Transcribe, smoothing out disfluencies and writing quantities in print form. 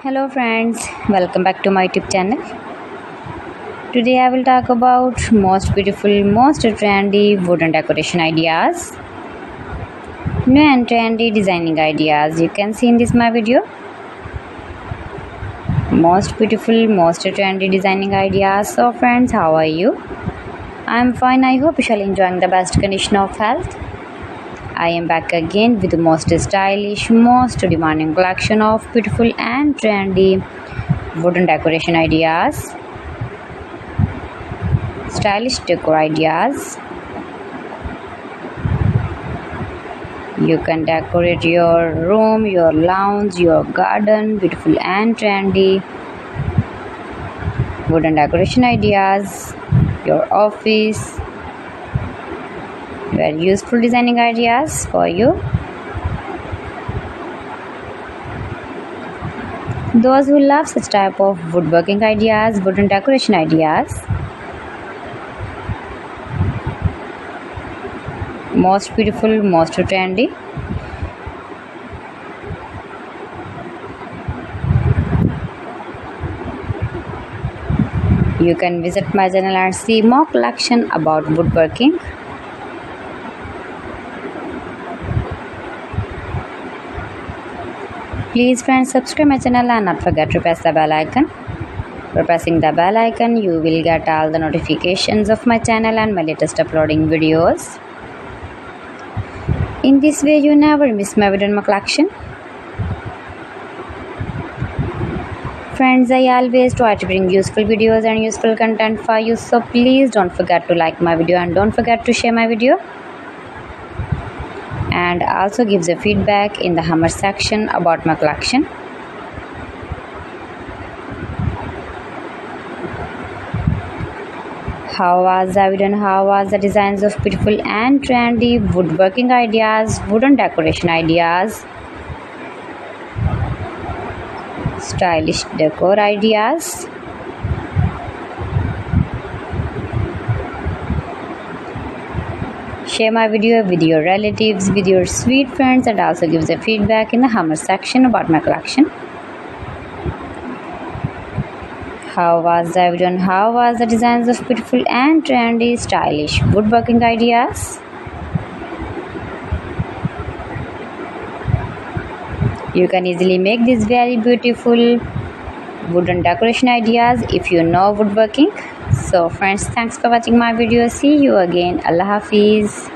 Hello friends, welcome back to my YouTube channel. Today I will talk about most beautiful, most trendy wooden decoration ideas. New and trendy designing ideas you can see in this my video. Most beautiful, most trendy designing ideas. So friends, how are you? I am fine. I hope you shall enjoying the best condition of health. I am back again with the most stylish, most demanding collection of beautiful and trendy wooden decoration ideas, stylish decor ideas. You can decorate your room, your lounge, your garden, beautiful and trendy wooden decoration ideas, your office. Very useful designing ideas for you. Those who love such type of woodworking ideas, wooden decoration ideas. Most beautiful, most trendy. You can visit my channel and see more collection about woodworking. Please friends, subscribe my channel and not forget to press the bell icon. By pressing the bell icon, you will get all the notifications of my channel and my latest uploading videos. In this way, you never miss my video in my collection. Friends, I always try to bring useful videos and useful content for you, so please don't forget to like my video and don't forget to share my video. And also gives a feedback in the comment section about my collection. How was the video and how was the designs of beautiful and trendy woodworking ideas, wooden decoration ideas, stylish decor ideas. Share my video with your relatives, with your sweet friends, and also gives a feedback in the comment section about my collection. How was the video and how was the designs of beautiful and trendy stylish woodworking ideas? You can easily make these very beautiful wooden decoration ideas if you know woodworking. So friends, thanks for watching my video. See you again. Allah Hafiz.